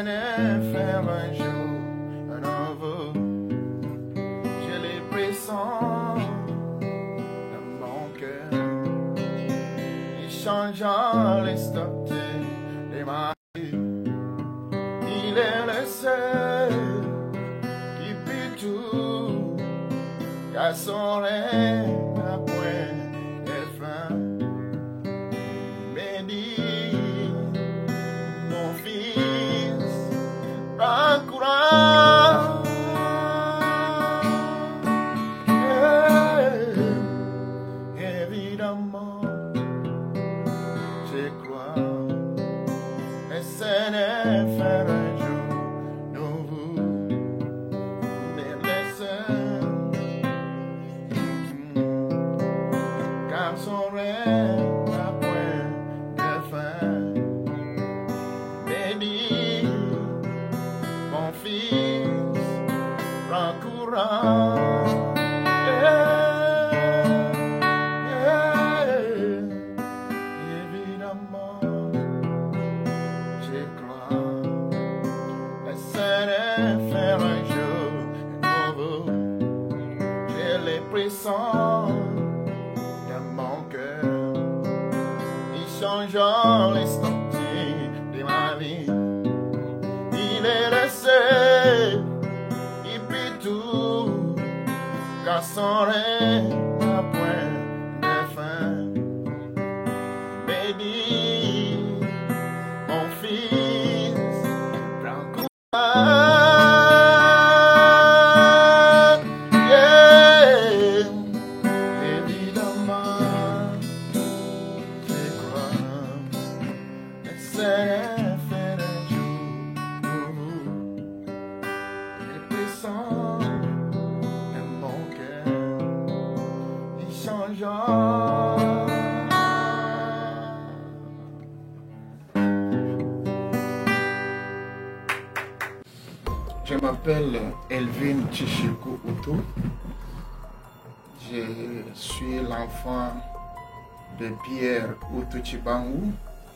Seigneur faire un jour un nouveau. J'ai les pressants dans mon cœur. Il change les statuts de ma vie. Il est le seul qui peut tout, car son règne n'a point de fin. Mais dis, mon fils, prends courage. Évidemment, je crois, le Seigneur faire un jour nouveau. Mais laissez, car son règne n'a point de fin. Mais dis, mon fils, prends courage. Évidemment, je crois, le Seigneur faire un jour nouveau. J'ai les pressants dans mon cœur. Il change les statuts de ma vie. Il est le seul qui peut tout, car son règne n'a point de fin. Béni, mon fils, prends courage. Yeah. Évidemment, je crois, le Seigneur fait un jour nouveau. Les pressants de mon cœur, il change. Je m'appelle Elvin Chichiku Utu. Je suis l'enfant de Pierre Utu Chibangu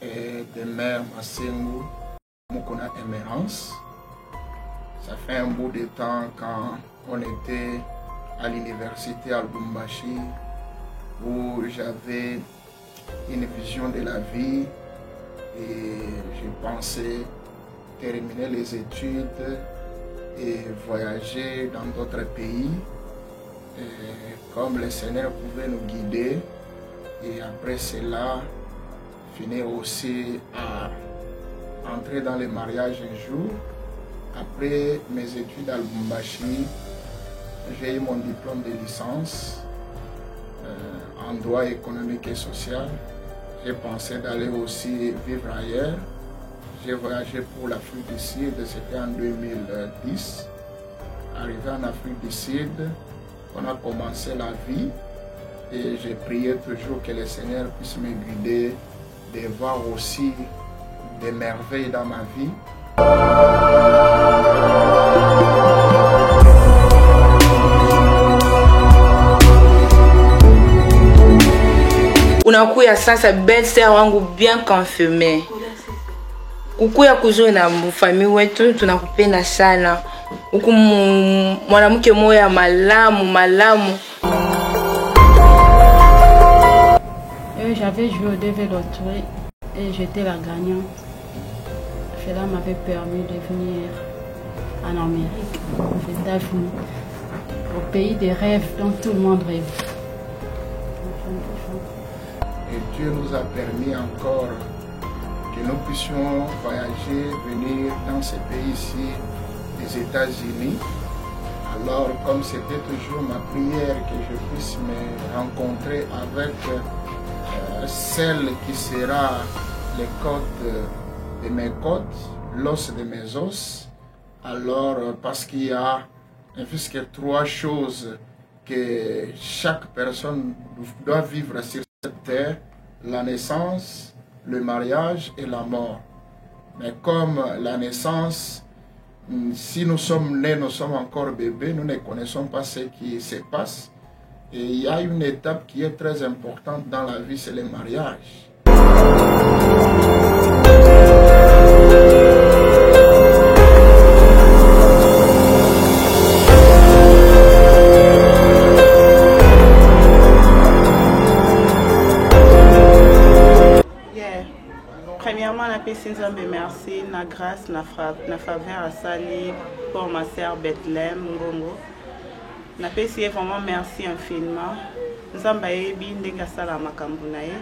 et de mère Masengu Mukuna Emerance. Ça fait un bout de temps quand on était à l'université à Lubumbashi où j'avais une vision de la vie et je pensais terminer les études et voyager dans d'autres pays, et comme le Seigneur pouvait nous guider. Et après cela, finir aussi à entrer dans le mariage un jour. Après mes études à Lubumbashi, j'ai eu mon diplôme de licence en droit économique et social. J'ai pensé d'aller aussi vivre ailleurs. J'ai voyagé pour l'Afrique du Sud, c'était en 2010. Arrivé en Afrique du Sud, on a commencé la vie et j'ai prié toujours que le Seigneur puisse me guider, de voir aussi des merveilles dans ma vie. Unakuya sasa belle-sœur wangu bien confirmé. Kukuya kuzuri na mfami wetu tunakupenda sana. Huku mwanamke moya malamu. J'avais joué au DV Loterie et j'étais la gagnante. Cela m'avait permis de venir en Amérique, aux États-Unis, au pays des rêves dont tout le monde rêve. Et Dieu nous a permis encore que nous puissions voyager, venir dans ce pays-ci, les États-Unis. Alors, comme c'était toujours ma prière que je puisse me rencontrer avec celle qui sera les côtes de mes côtes, l'os de mes os, alors parce qu'il y a puisque trois choses que chaque personne doit vivre sur cette terre: la naissance, le mariage et la mort. Mais comme la naissance, si nous sommes nés, nous sommes encore bébés, nous ne connaissons pas ce qui se passe. Et il y a une étape qui est très importante dans la vie, c'est le mariage. Premièrement, la paix merci, na grâce, na faveur à Sali pour ma sœur Bethlehem Ngongo. Na paix vraiment merci infiniment. Nzamba yebi ndenga sala makambu na ye.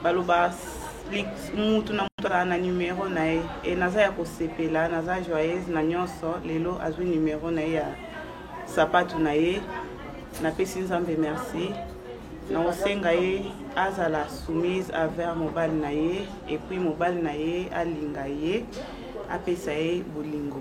Baloba mutu na mutu na numéro na ye. Et naza ya kosepela, naza joyeuse na nyonso lelo azwi numéro na ye ya sapatu na ye. Na paix nzambe merci. Na osenga ye azala soumise envers mobile na ye et puis mobile na ye alinga ye apesa ye bolingo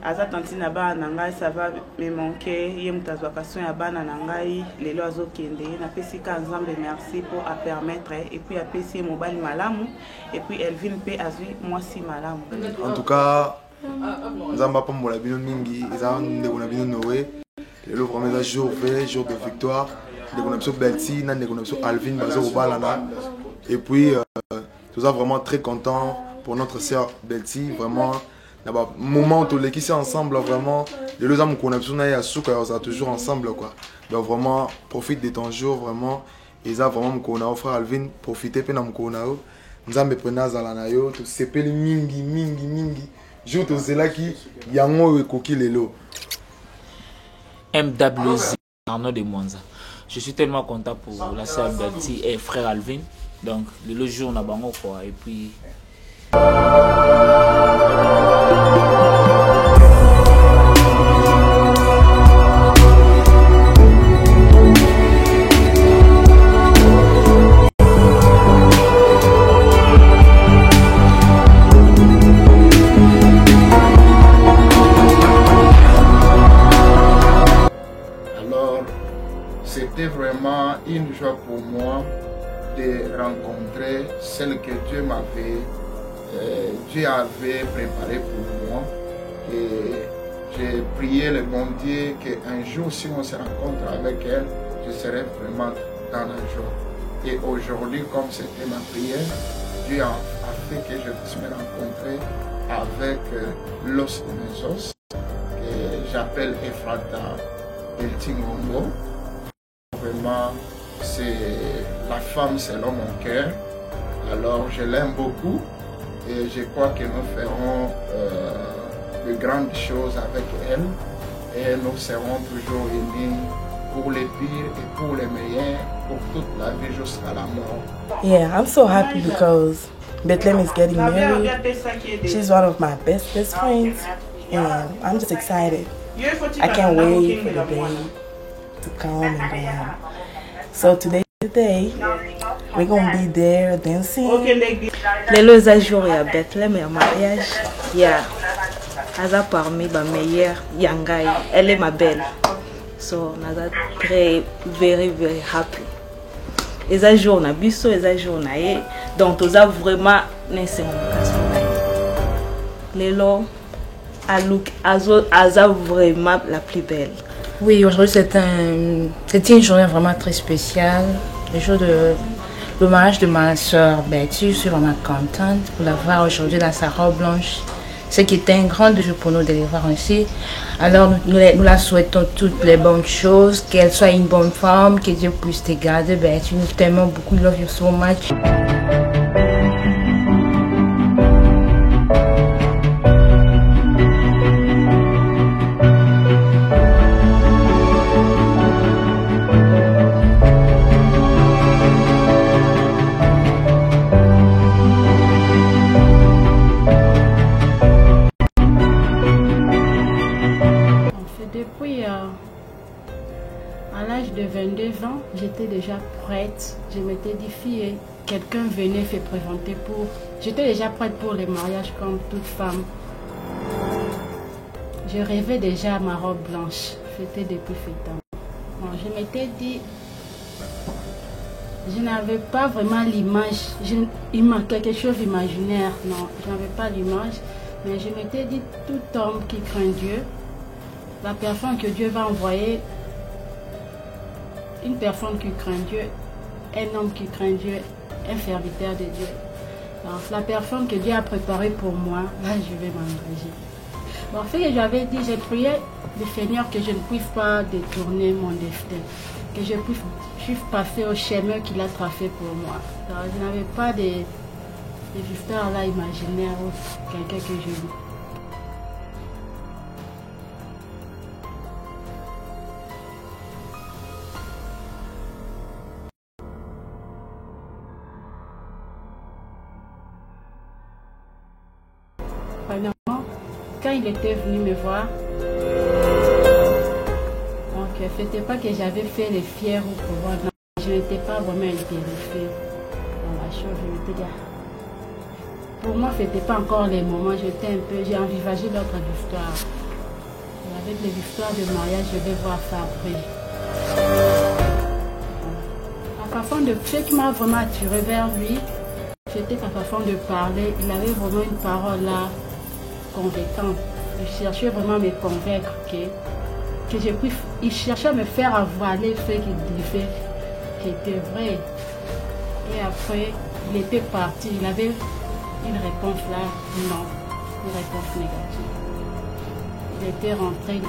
aza tanti na bana na ngai ça va me manquer ye mutazwa kaso ya bana na ngai lelo azokende na pesi ka nzambe merci pour a permettre et puis apesi mobile malamu et puis Elvin pe azwi mwasi malamu. En tout cas nzamba pa mola bino mingi eza ndeko na bino Noé lelo vraiment un jour de victoire. Betty, Alvin, et puis nous sommes vraiment très contents pour notre sœur Betty, vraiment moment où les qui sont ensemble vraiment les deux hommes qu'on a besoin à toujours ensemble quoi. Donc vraiment profite de ton jour vraiment et ça vraiment qu'on a offert Alvin profiter pe na mkona yo nzambe pena zala na yo to sepeli mingi jour to zelaki yango ekoki lelo MWZ Arnaud de Mwanza. Je suis tellement content pour la sœur Betty et frère Alvin. Donc, le jour, on a bango quoi. Et puis. C'était vraiment une joie pour moi de rencontrer celle que Dieu avait préparée pour moi. Et j'ai prié le bon Dieu qu'un jour, si on se rencontre avec elle, je serai vraiment dans la joie. Et aujourd'hui, comme c'était ma prière, Dieu a fait que je puisse me rencontrer avec l'os de mes os, que j'appelle Ephrata Eltingongo. Vraiment, c'est la femme selon mon cœur. Alors, je l'aime beaucoup et je crois que nous ferons de grandes choses avec elle et nous serons toujours unis pour les pires et pour les meilleurs, pour toute la vie jusqu'à la mort. Yeah, I'm so happy because Bethlehem is getting married. She's one of my best friends and I'm just excited. I can't wait for the day to come and go. So today is the day. We're gonna be there dancing. Lelo za jour ya Bethlehem ya mariage. Yeah. Aza parmi ba meilleurs yangai. Elle est ma belle. So naza very happy. Eza jour na biso, eza jour na ye. Donc toza vraiment nese Lelo aza vraiment la plus belle. Oui, aujourd'hui c'était une journée vraiment très spéciale. Le jour de le mariage de ma soeur Betty. Je suis vraiment contente pour la voir aujourd'hui dans sa robe blanche. Ce qui était un grand jour pour nous de les voir ici. Alors nous la souhaitons toutes les bonnes choses, qu'elle soit une bonne femme, que Dieu puisse te garder. Betty, nous t'aimons beaucoup, love you so much. À l'âge de 22 ans, j'étais déjà prête. Je m'étais dit, fille, quelqu'un venait se présenter pour... J'étais déjà prête pour les mariages comme toute femme. Je rêvais déjà à ma robe blanche. C'était depuis ce temps. Bon, je m'étais dit... Je n'avais pas vraiment l'image. Quelque chose d'imaginaire. Non, je n'avais pas l'image. Mais je m'étais dit, tout homme qui craint Dieu, la personne que Dieu va envoyer, une personne qui craint Dieu, un homme qui craint Dieu, un serviteur de Dieu. Alors, la personne que Dieu a préparée pour moi, là je vais m'engager. Bon, ce que j'avais dit, j'ai prié le Seigneur que je ne puisse pas détourner mon destin, que je puisse juste passer au chemin qu'il a tracé pour moi. Alors, je n'avais pas Les victoires là imaginaires, quelqu'un que je lis. Premièrement, quand il était venu me voir, donc c'était pas que j'avais fait les fiers ou pouvoir, non, je n'étais pas vraiment intéressée dans la chose, je m'étais dit, pour moi c'était pas encore les moments, j'ai envisagé l'autre histoire. Et avec les histoires de mariage, je vais voir ça après. La façon de, ce qui m'a vraiment attiré vers lui, c'était sa façon de parler, il avait vraiment une parole là, convaincante. Il cherchait vraiment à me convaincre que j'ai pu, il cherchait à me faire avaler ce qu'il disait, qui était vrai. Et après, il était parti, il avait une réponse là, non, une réponse négative. Il était rentré.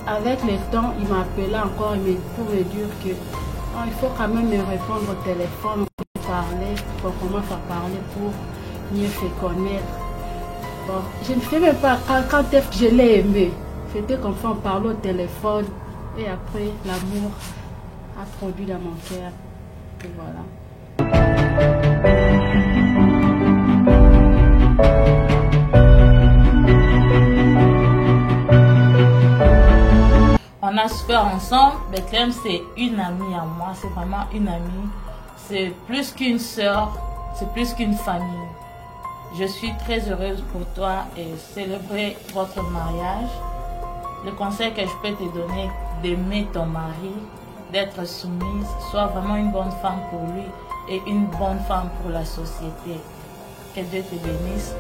Avec le temps, il m'appelait encore pour me dire que oh, il faut quand même me répondre au téléphone, parler, pour commencer à parler pour mieux se connaître. Bon, je ne sais même pas quand je l'ai aimé. C'était comme ça, on parlait au téléphone et après l'amour a produit dans mon cœur. Et voilà. On a souffert ensemble. Bethlehem, c'est une amie à moi. C'est vraiment une amie. C'est plus qu'une sœur. C'est plus qu'une famille. Je suis très heureuse pour toi et célébrer votre mariage. Le conseil que je peux te donner, d'aimer ton mari, d'être soumise, sois vraiment une bonne femme pour lui et une bonne femme pour la société. Que Dieu te bénisse.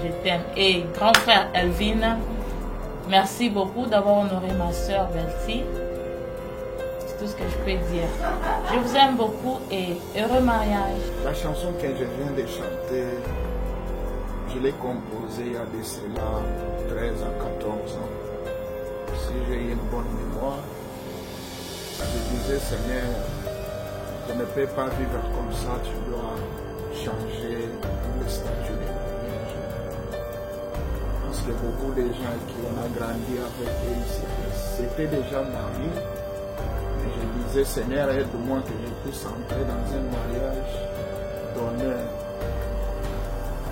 Je t'aime. Et grand frère Elvin, merci beaucoup d'avoir honoré ma soeur Belty. C'est tout ce que je peux dire. Je vous aime beaucoup et heureux mariage. La chanson que je viens de chanter, je l'ai composée il y a de cela 13 à 14 ans. Si j'ai une bonne mémoire, je disais, Seigneur, je ne peux pas vivre comme ça, tu dois changer le statut de mariage. Parce que beaucoup de gens qui ont grandi avec eux, c'était déjà mariés. Et je disais, Seigneur, aide-moi que je puisse entrer dans un mariage d'honneur.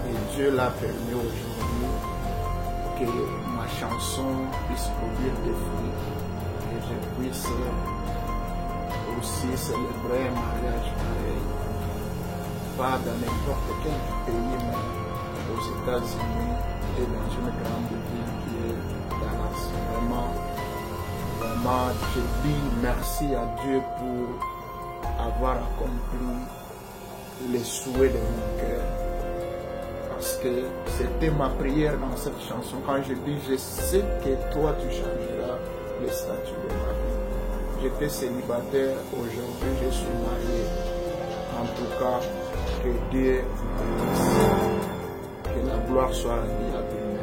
Et Dieu l'a permis aujourd'hui que ma chanson puisse produire des fruits, que je puisse aussi célébrer un mariage pareil. Pas dans n'importe quel pays, mais aux États-Unis et dans une grande ville qui est Dallas. Vraiment, je dis merci à Dieu pour avoir accompli les souhaits de mon cœur. Parce que c'était ma prière dans cette chanson. Quand je dis, je sais que toi tu changeras le statut de ma vie. J'étais célibataire, aujourd'hui je suis marié. En tout cas, que Dieu bénisse. Que la gloire soit rendue à lui-même.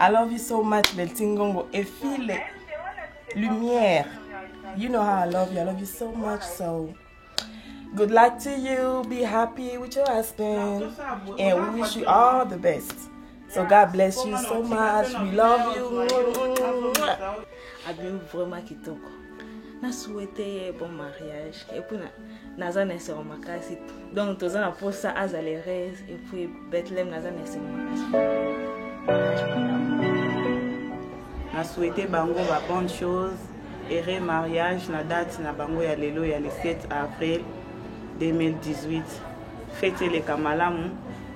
I love you so much, Belty Ngongo. Et file lumière. You know how I love you. I love you so much. So, good luck to you. Be happy with your husband. And we wish you all the best. So, God bless you so much. We love you. Abim vraiment kitoko. Na souhaité bon mariage. Et puis naza na sera makasi. Donc tous na pour ça azaleres et puis Bethlehem naza na sera makasi. na souhaité bango ba bonne chose et mariage na date na bango ya lelo ya le 7 avril 2018 fête le kamalamu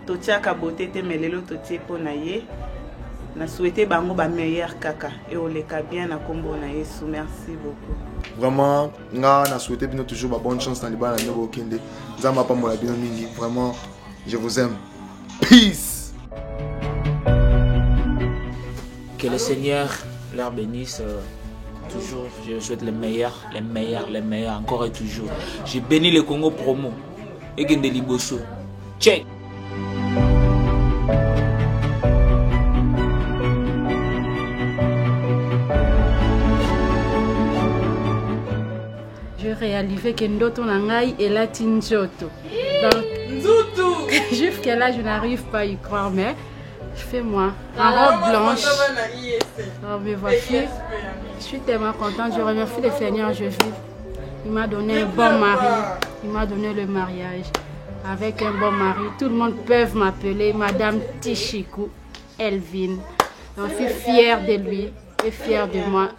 totiaka beauté te melelo totie po na ye na souhaité bango ba meilleur kaka et on les bien na kombo na Yesu. Merci beaucoup. Vraiment nga na souhaité bino toujours ba bonne chance dans les bana ndeko kende nzamba pa mola bino mingi. Vraiment je vous aime. Peace. Que le Seigneur leur bénisse toujours. Je souhaite les meilleurs, encore et toujours. J'ai béni le Congo promo et Gende Liboso. Check. Je réalisais que Ndoto Nangai est la Tinjoto. Donc, jusqu'à là, je n'arrive pas à y croire, mais je fais moi en robe blanche. Oh, mes voici. Je suis tellement contente. Je remercie le Seigneur. Je vis. Il m'a donné un bon mari. Il m'a donné le mariage. Avec un bon mari, tout le monde peut m'appeler Madame Tichikou Elvin. Donc, je suis fière de lui et fière de moi.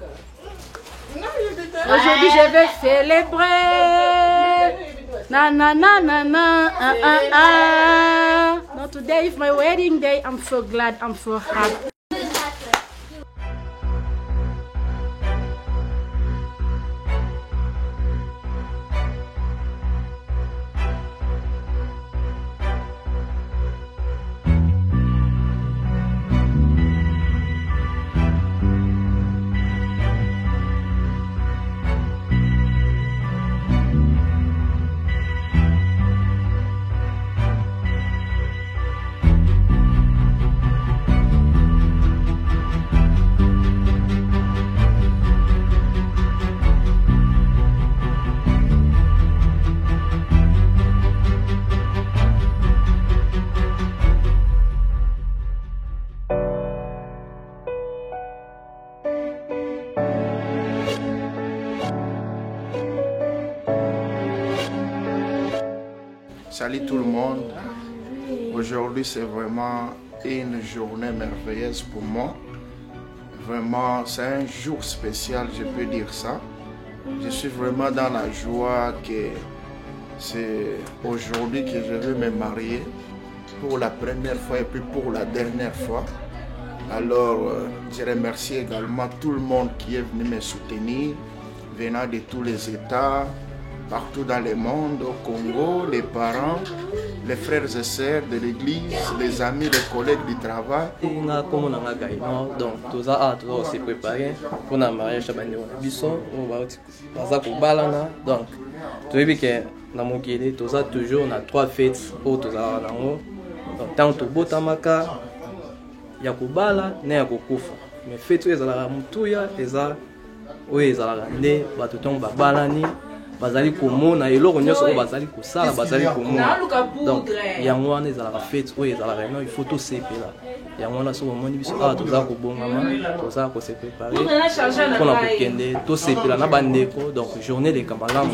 Aujourd'hui, je vais célébrer. Na na na na na. No, today is my wedding day. I'm so glad. I'm so happy. Salut tout le monde. Aujourd'hui, c'est vraiment une journée merveilleuse pour moi. Vraiment, c'est un jour spécial, je peux dire ça. Je suis vraiment dans la joie que c'est aujourd'hui que je vais me marier pour la première fois et puis pour la dernière fois. Alors, je remercie également tout le monde qui est venu me soutenir, venant de tous les États, partout dans le monde, au Congo, les parents, les frères et sœurs de l'église, les amis, les collègues du travail. Donc, tout ça, on s'est préparé pour le mariage de Bisson. Donc, tu vois que dans mon guide, tout ça, toujours, on a 3 fêtes pour tout ça. Donc, tant que Botamaka, Yakubala, Neakukufa. Mais fêtes, ils ont la Moutuya, ils ont la Rande, Batuton Babalani. Bazali komona eloko nyonso bazali kosala bazali komona donc yango wana ezalaka fête oyo ezalaka vraiment il faut tosepela yango wana soki omoni biso awa toza kobongama toza kose préparer mpona kokende tosepela na bandeko donc journée de kamalamu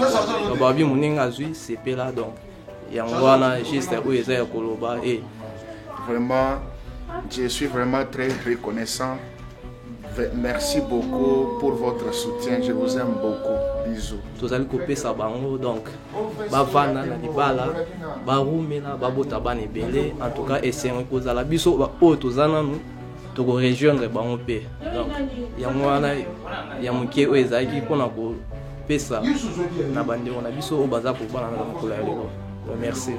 donc babi moninga azwi sepela donc yango wana juste oyo eza ya koloba et vraiment je suis vraiment très reconnaissant. Merci beaucoup pour votre soutien, je vous aime beaucoup. Bisous. Tous allez couper ça bango donc bavana na libala barumela babota bane belé en tout cas essayer ko la biso ba o tozana nous to ko rejoindre bango pe donc yango wana ya mukie o ezaki pona ko pesa na bande on a biso o baza ko bana na ko la lelo. Merci.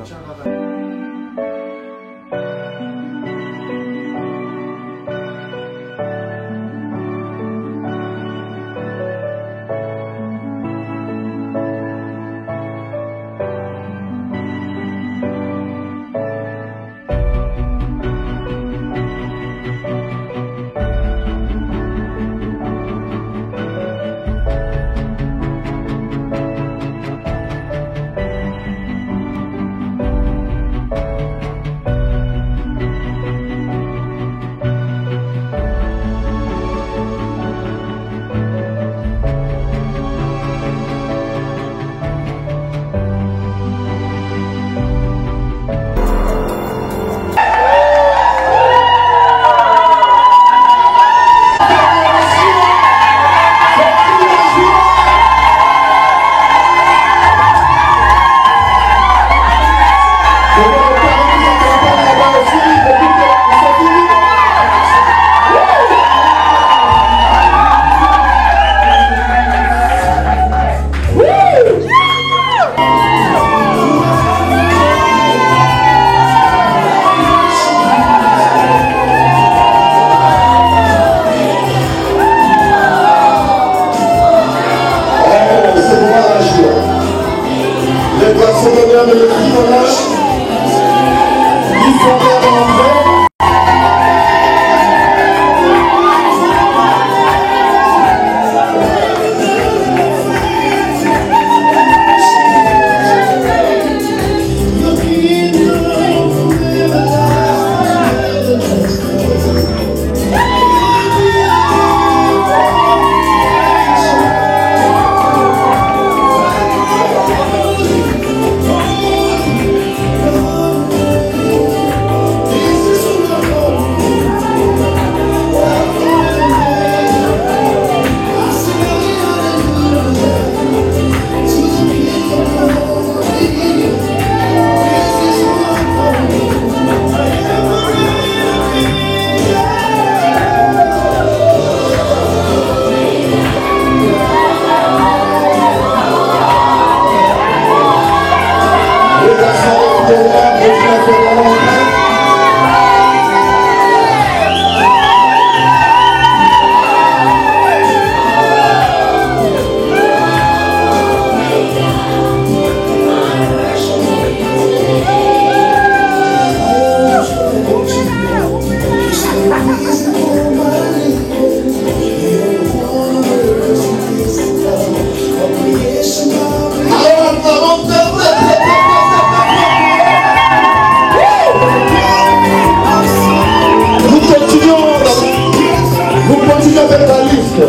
continue avec la liste.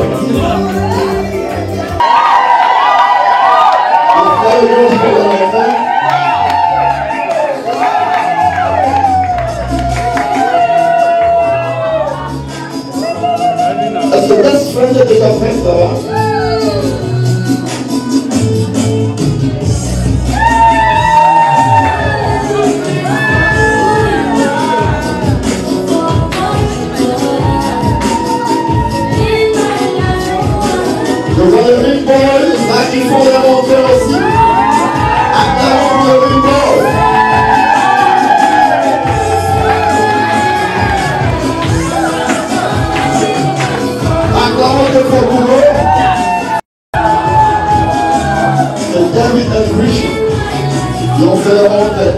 Est-ce que best friend est déjà prête là-bas? Devant le Big Boy, là qui font la montée aussi. Acclamons le Big Boy. Acclamons le faux boulot. C'est David et Richard qui ont fait la montée.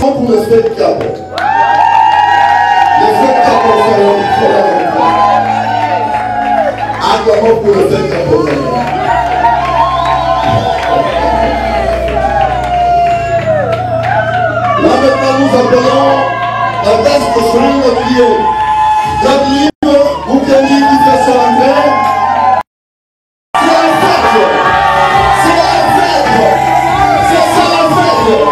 Pour le fait de Cabo. Le fait de Cabo, c'est acclamons pour le fait de Cabo. Là maintenant nous appelons la best friend qui est Gabriel ou Kenny qui fait son entrée. C'est la fête! C'est la fête! C'est ça la fête!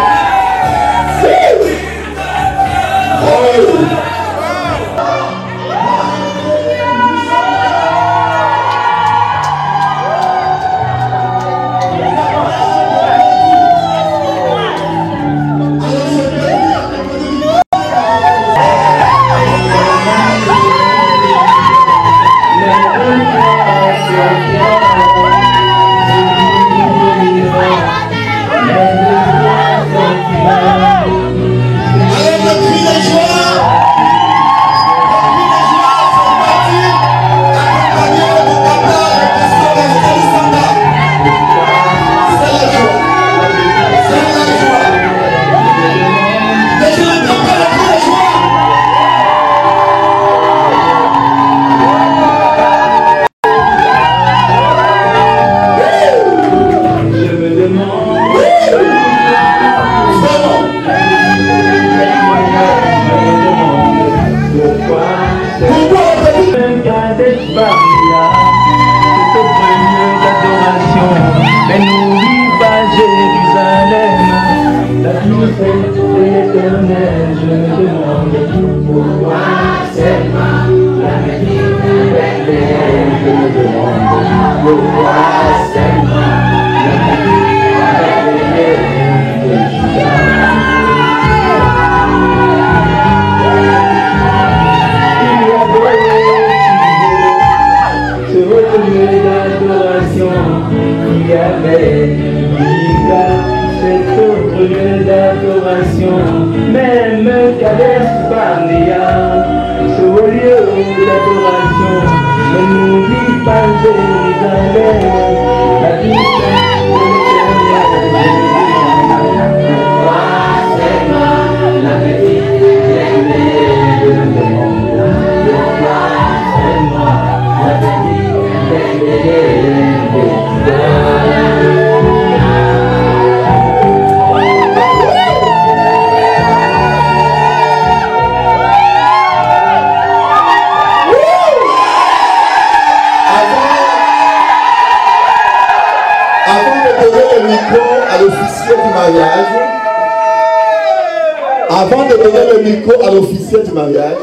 Avant de donner le micro à l'officier du mariage,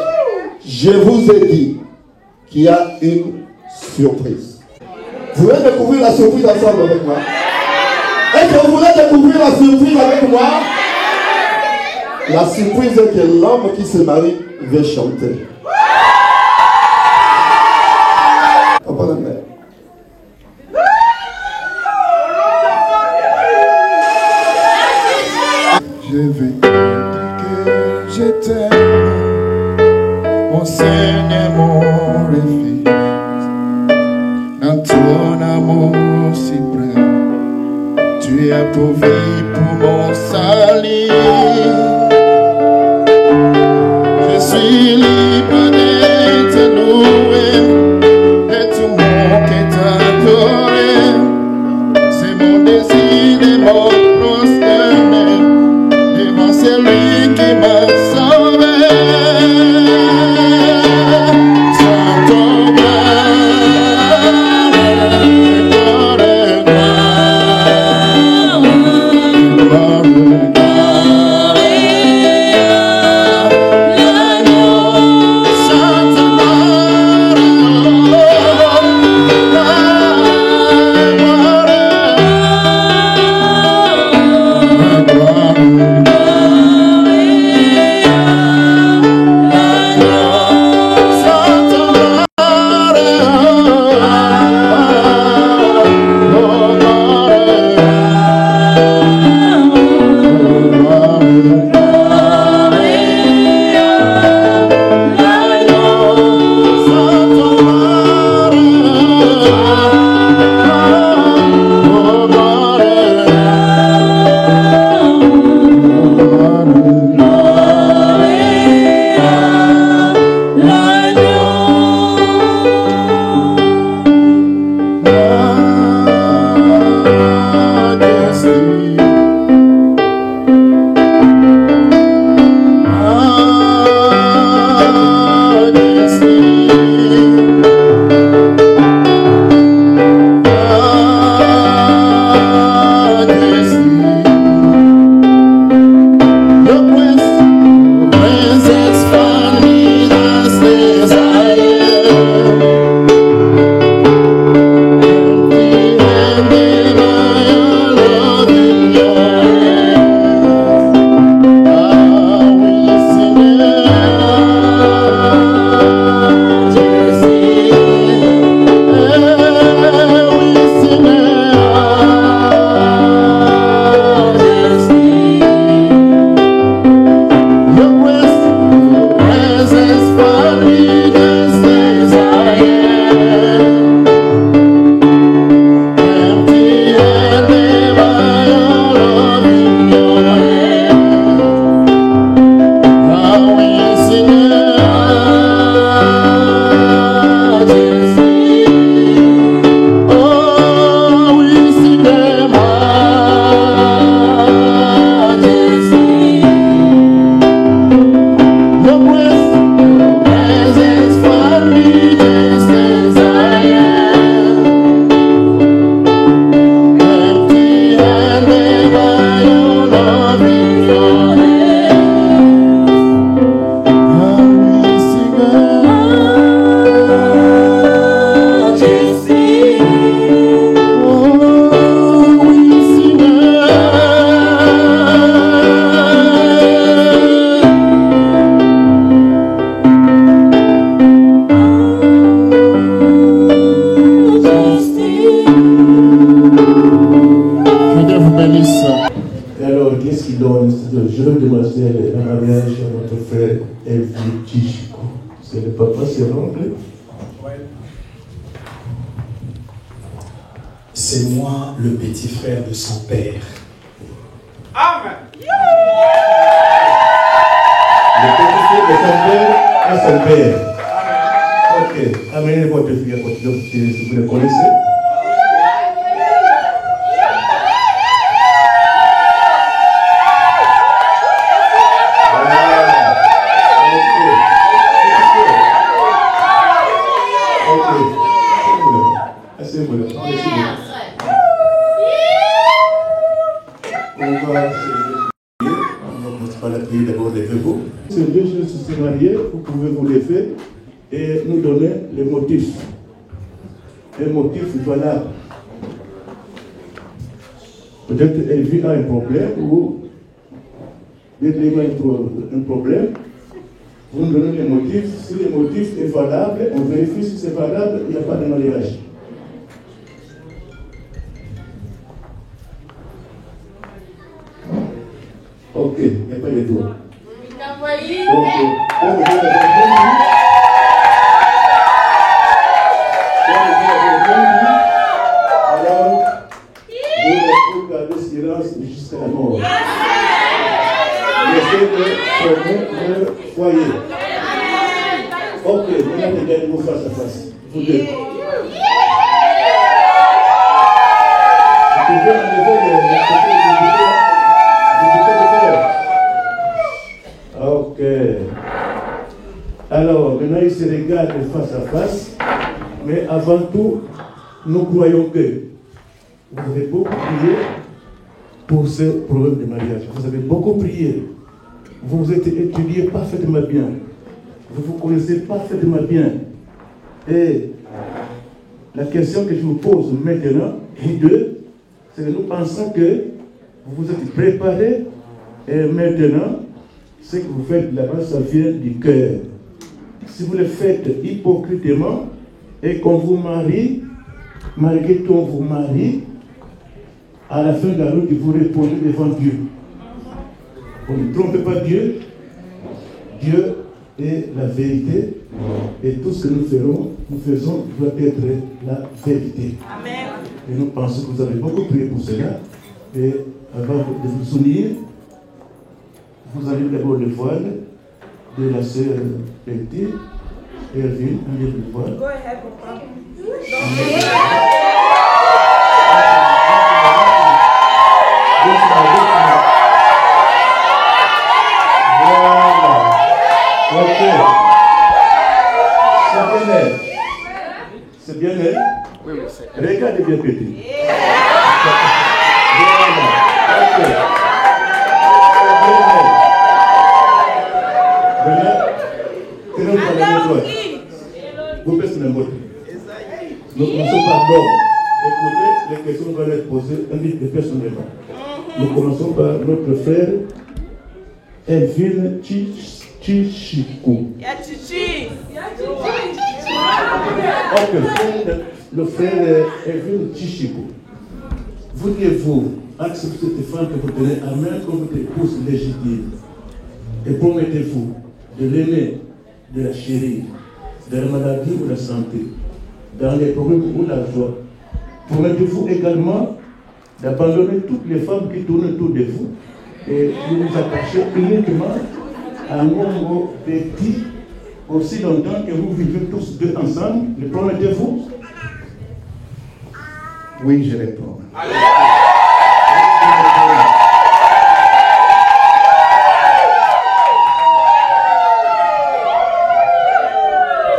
je vous ai dit qu'il y a une surprise. Vous voulez découvrir la surprise ensemble avec moi? Est-ce que vous voulez découvrir la surprise avec moi? La surprise est que l'homme qui se marie veut chanter. Papa la mère. Je vais te dire que je t'aime, mon Seigneur, mon refuge, dans ton amour suprême, tu as pourvu pour mon salut. Je suis libre de te louer, et tout mon cœur t'adorer, c'est mon désir. Et alors, qu'est-ce qu'il donne cette jeune demoiselle en mariage à notre frère Elvin Chichiko? C'est le papa, c'est l'oncle? C'est moi le petit frère de son père. Amen. Le petit frère de son père et son père. Ok. Amenez votre fille à côté, si vous le connaissez. Ces deux jeunes se sont mariés, vous pouvez vous les faire et nous donner les motifs. Un motif valable. Peut-être Elvie a un problème ou Bethléem a un problème. Vous nous donnez les motifs. Si le motif est valable, on vérifie si c'est valable, il n'y a pas de mariage. Ok, il n'y a pas de doigts. Alors, vous gardez silence jusqu'à la mort. Laissez de former leur foyer. Ok, maintenant regardez-vous face à face. Vous deux. Vous pouvez enlever les ok. Alors, maintenant, ils se regardent face à face. Mais avant tout, nous croyons que vous avez beaucoup prié pour ce problème de mariage. Vous avez beaucoup prié. Vous vous êtes étudié parfaitement bien. Vous vous connaissez parfaitement bien. Et la question que je vous pose maintenant, c'est que nous pensons que vous vous êtes préparés et maintenant, ce que vous faites là-bas, ça vient du cœur. Si vous le faites hypocritement et qu'on vous marie, malgré qu'on vous marie, à la fin de la route, vous répondez devant Dieu. Vous ne trompez pas Dieu. Dieu est la vérité. Et tout ce que nous faisons doit être la vérité. Amen. Et nous pensons que vous avez beaucoup prié pour cela. Et avant de vous souvenir, vous allez d'abord le voile de la sœur Betty. Erwin, enlève le voile. Go ahead, papa. Voilà. Ok. C'est bien elle? Oui, oui, c'est elle. Regardez bien Betty. Voilà. Ok. Vous faites la moitié. Nous commençons par l'homme. Écoutez, les questions vont être posées personnellement. Nous commençons par notre frère Elvin Chichiko. Ok, le frère Elvin Chichiko. Voudriez-vous accepter cette femme que vous tenez à main comme votre épouse légitime? Et promettez-vous de l'aimer, de la chérir, dans la maladie ou la santé, dans les problèmes ou la joie. Promettez-vous également d'abandonner toutes les femmes qui tournent autour de vous et de vous attacher uniquement à un nombre petit aussi longtemps que vous vivez tous deux ensemble. Le promettez-vous? Oui, je réponds.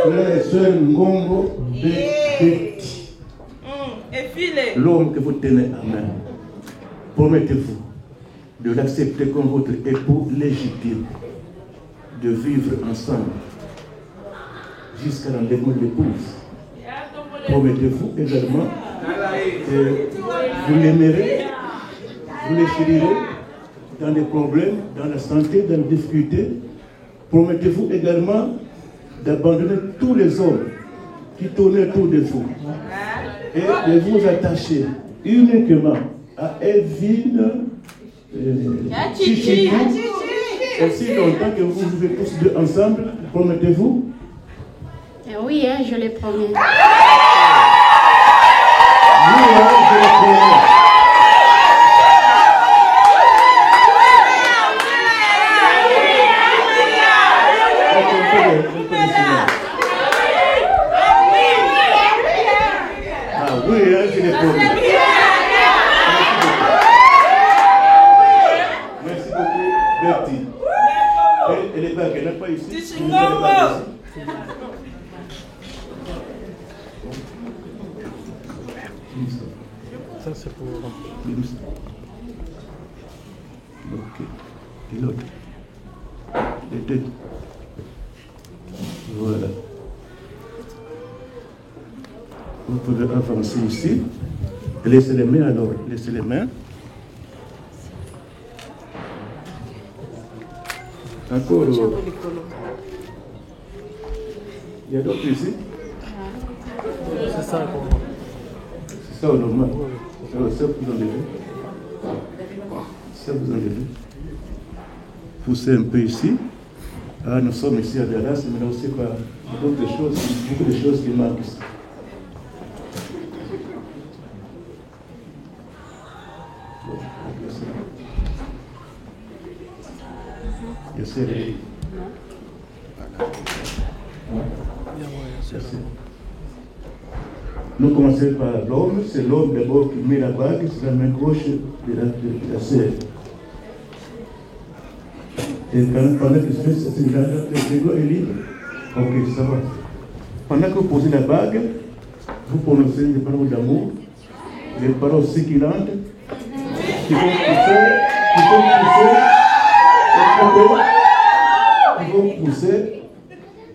Frère et sœur Ngongo Betty, l'homme que vous tenez à main, promettez-vous de l'accepter comme votre époux légitime, de vivre ensemble jusqu'à l'enlèvement de l'épouse. Promettez-vous également que vous l'aimerez, vous le chérirez dans les problèmes, dans la santé, dans les difficultés. Promettez-vous également d'abandonner tous les hommes qui tournent autour de vous et de vous attacher uniquement à Elvin Chichi. Aussi longtemps que vous vivez tous deux ensemble, promettez-vous? Oui, hein, je l'ai promis. Oui, hein, je l'ai promis. Ah oui, hein, je l'ai promis. Merci beaucoup, Bertie. Elle est pas, elle n'est pas ici. Elle n'est pas ici. Ça c'est pour ok. Et l'autre. Les deux. Voilà. Vous pouvez avancer ici. Et laissez les mains alors. Laissez les mains. Encore. Il y a d'autres ici. C'est ça pour moi. C'est ça au normal. Ça vous enlevez. Ça vous enlevez. Poussez un peu ici. Ah, nous sommes ici à Dallas, mais là aussi d'autres choses, beaucoup de choses qui manquent ici. Nous commençons par l'homme, c'est l'homme d'abord qui met la bague, c'est la main gauche de la sœur. Et pendant que c'est est libre, ok, ça va. Pendant que vous posez la bague, vous prononcez des paroles d'amour, des paroles séculantes, qui vont pousser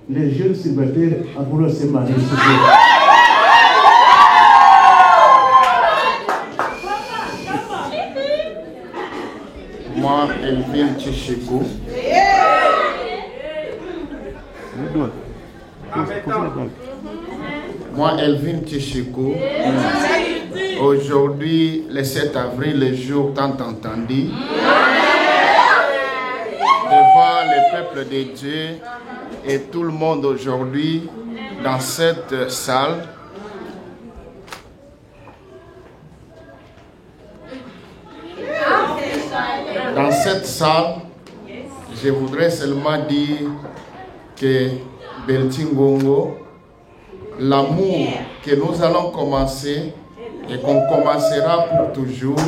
les jeunes célibataires à vouloir se marier. Moi, Elvin Tchichikou. Moi, Elvin Tchichikou. Aujourd'hui, le 7 avril, le jour tant entendu, devant le peuple de Dieu et tout le monde aujourd'hui dans cette salle, dans cette salle, je voudrais seulement dire que Bertie Ngongo, l'amour que nous allons commencer et qu'on commencera pour toujours,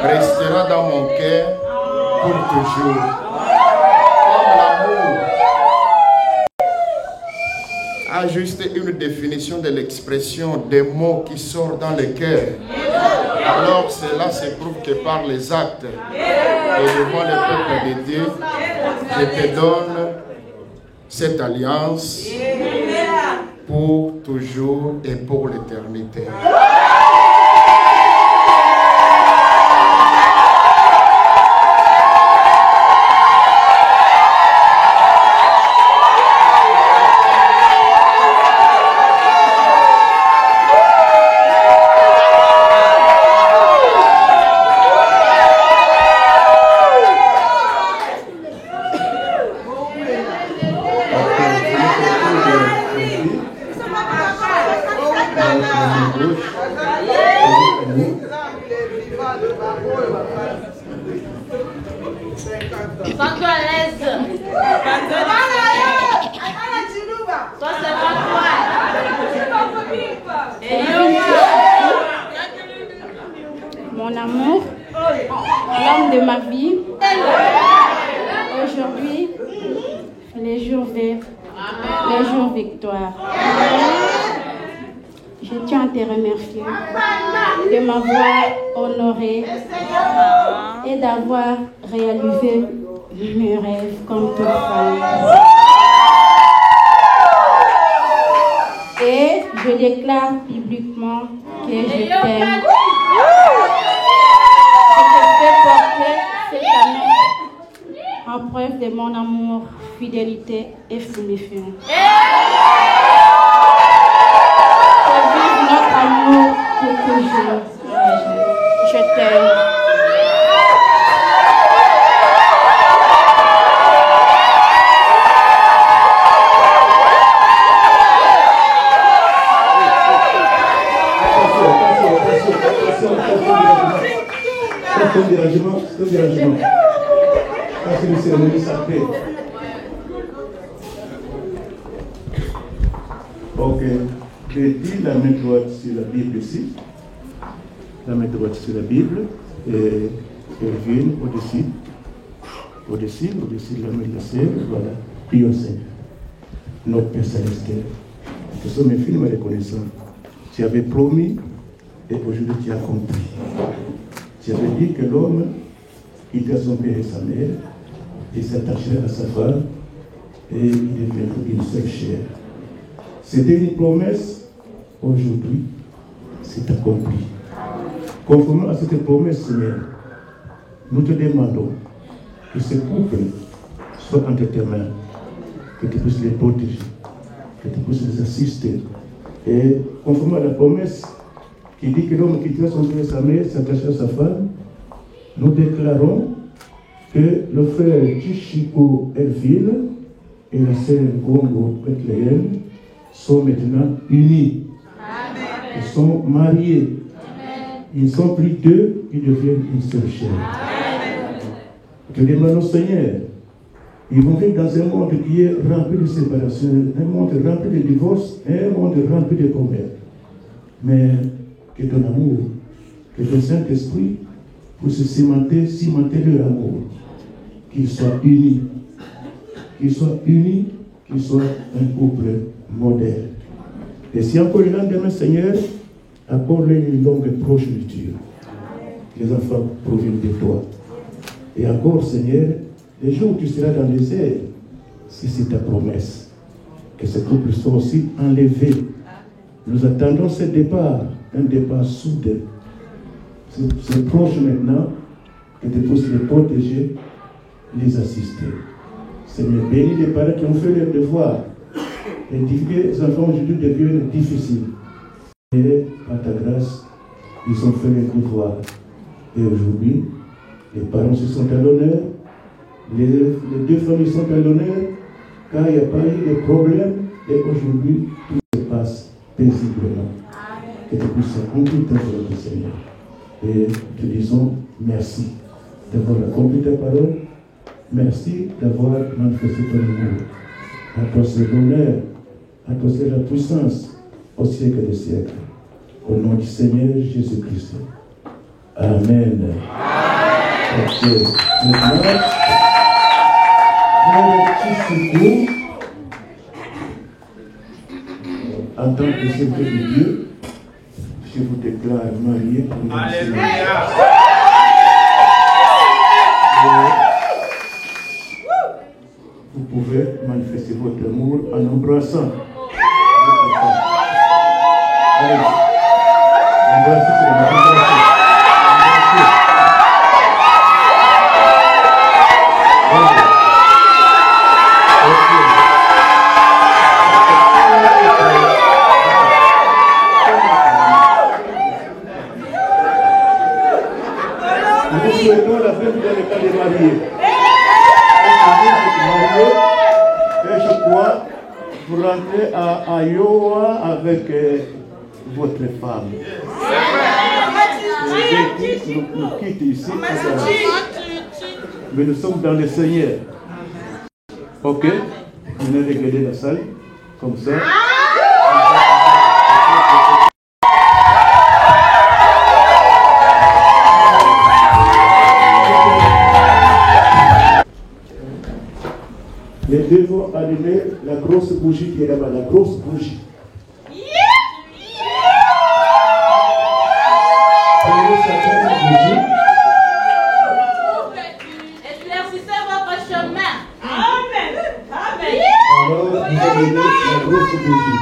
restera dans mon cœur pour toujours. Comme l'amour a juste une définition de l'expression des mots qui sortent dans le cœur. Alors cela se prouve que par les actes et devant le peuple de Dieu, je te donne cette alliance pour toujours et pour l'éternité. Sens-toi à l'aise. Mon amour, l'homme de ma vie, aujourd'hui, les jours victoires. Je tiens à te remercier de m'avoir honoré et d'avoir réalisé mes rêves comme toute femme. Et je déclare publiquement que je t'aime. Je te fais porter cette année en preuve de mon amour, fidélité et soumission. Vive notre amour pour toujours. Je t'aime. C'est un dérangement. Ça, c'est une cérémonie sacrée. Ok. Je dis la main droite sur la Bible ici. La main droite sur la Bible. Et elle vient au-dessus. Au-dessus de la main de la sœur. Voilà. Prions Seigneur. Notre Père Céleste. Ce sont mes films reconnaissants. Tu avais promis et aujourd'hui tu as accompli. Tu avais dit que l'homme quitterait son père et sa mère et s'attacherait à sa femme et il deviendrait une seule chair. C'était une promesse. Aujourd'hui, c'est accompli. Conformément à cette promesse, Seigneur, nous te demandons que ce couple soit entre tes mains, que tu puisses les protéger, que tu puisses les assister. Et conformément à la promesse qui dit que l'homme quittera son père et sa mère, s'attachera à sa femme, nous déclarons que le frère Chichiko Elville et la sœur Gongo Bethléem sont maintenant unis. Amen. Ils sont mariés. Amen. Ils ne sont plus deux, ils deviennent une seule chair. Que demandons Seigneur, ils vont vivre dans un monde qui est rempli de séparation, un monde rempli de divorce, un monde rempli de problèmes. Mais que ton amour, que ton Saint-Esprit puisse cimenter leur amour, qu'ils soient unis, qu'ils soient un couple modèle. Et si encore le lendemain, Seigneur, accorde-leur une longue progéniture. Les enfants proviennent de toi. Et encore, Seigneur, les jours où tu seras dans le désert, si c'est ta promesse, que ce couple soit aussi enlevé. Nous attendons ce départ, un départ soudain. C'est proche maintenant, que tu puisses les protéger, les assister. Seigneur, bénis les parents qui ont fait leur devoir. Les enfants aujourd'hui deviennent difficiles. Et par ta grâce, ils ont fait leur devoir. Et aujourd'hui, les parents se sont à l'honneur, les deux familles sont à l'honneur, car il n'y a pas eu de problème. Et aujourd'hui, tout se passe paisiblement. Que tu puisses accomplir ta volonté, Seigneur. Et te disons merci d'avoir accompli ta parole. Merci d'avoir manifesté ton amour. À toi c'est l'honneur, à toi c'est la puissance au siècle des siècles. Au nom du Seigneur Jésus-Christ. Amen. Ok. Maintenant, en tant que serviteur de Dieu, je vous déclare marié pour le Seigneur. Vous pouvez manifester votre amour en embrassant votre femme. Allez, embrassez sur la main. Nous souhaitons la bienvenue dans le cas des mariés. Et je crois vous rentrez à Iowa avec votre femme. Nous quittons ici. Mais nous sommes dans le Seigneur. Ok? Venez regarder la salle. Comme ça. Les deux vont allumer la grosse bougie qui est là-bas, la grosse bougie. Éclaircissez votre chemin. Amen. Amen. Alors, vous allumez la grosse bougie.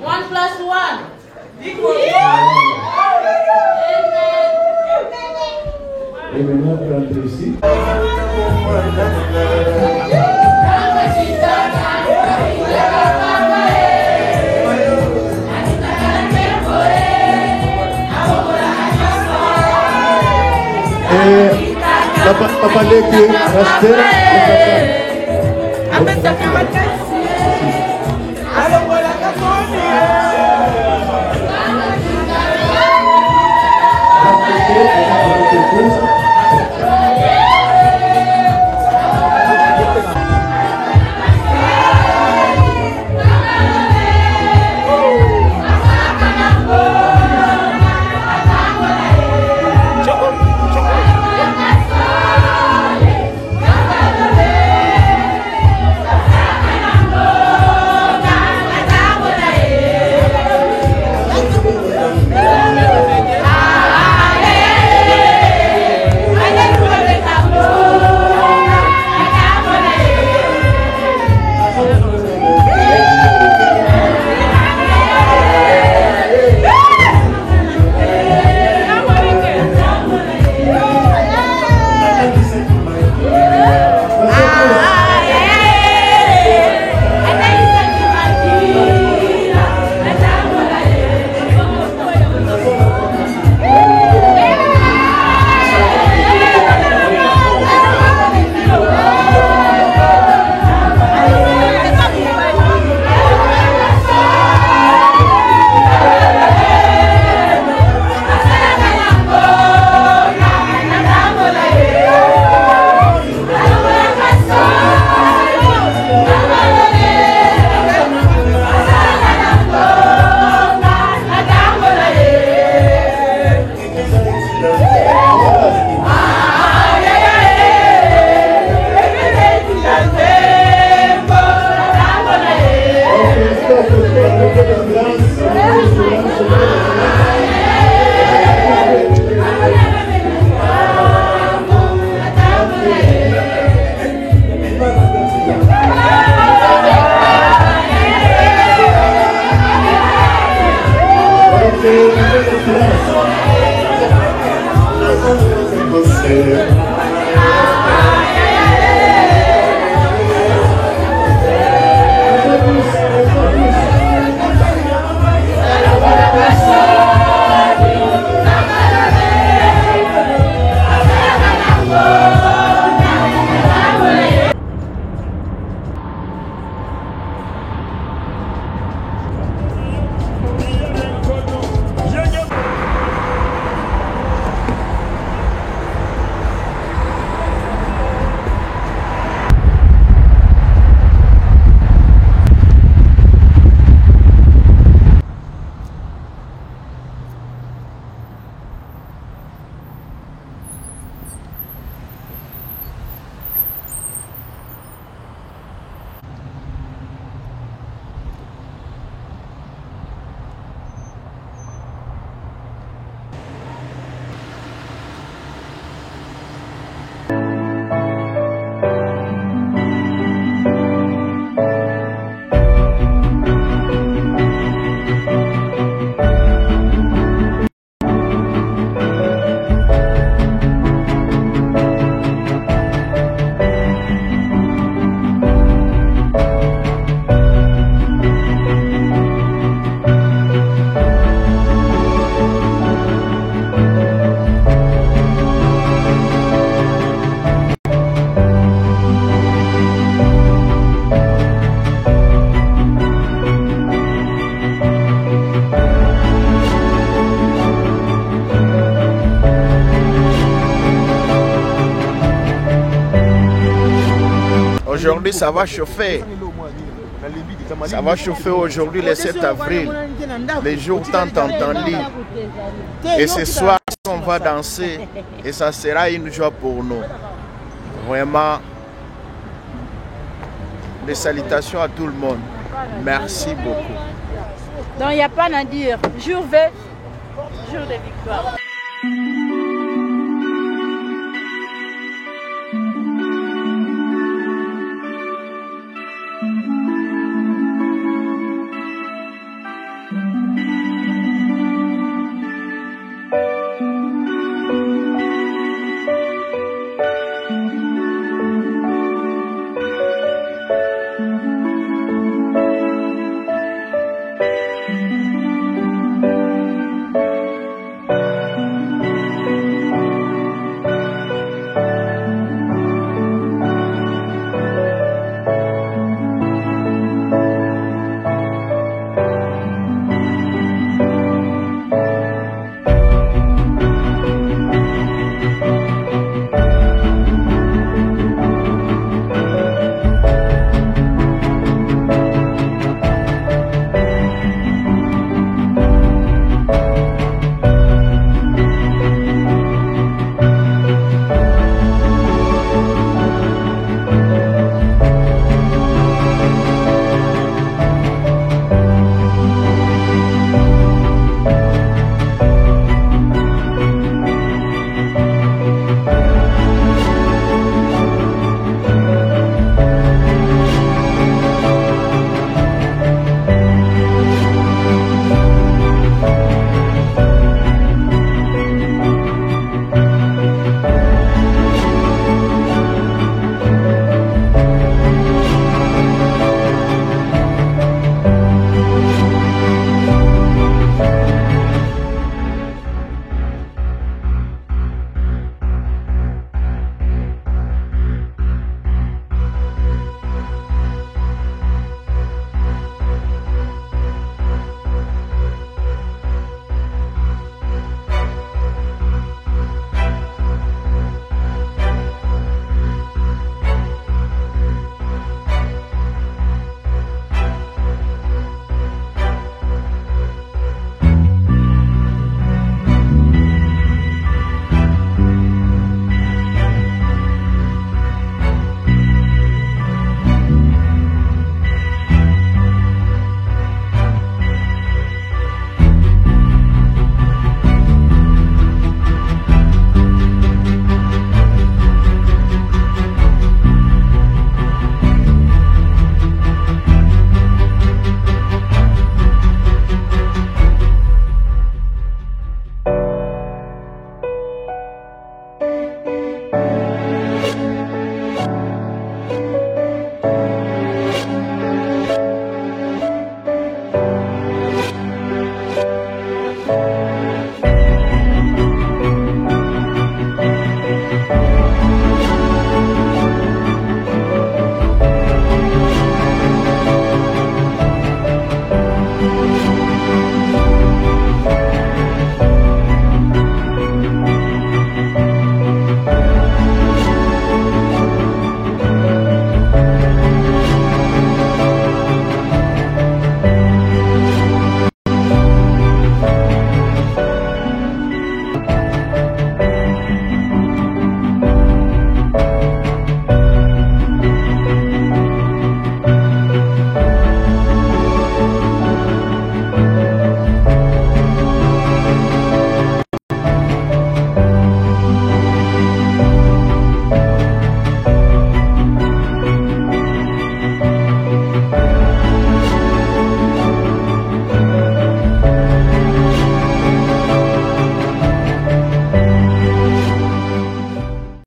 One plus one. Et maintenant, rentrez ici. Papa Leke, Raster. Aujourd'hui, ça va chauffer. Ça va chauffer aujourd'hui, le 7 avril, les jours tant entendus. Et ce soir, on va danser et ça sera une joie pour nous. Vraiment, des salutations à tout le monde. Merci beaucoup. Donc, il n'y a pas à dire. Jour V, jour de victoire.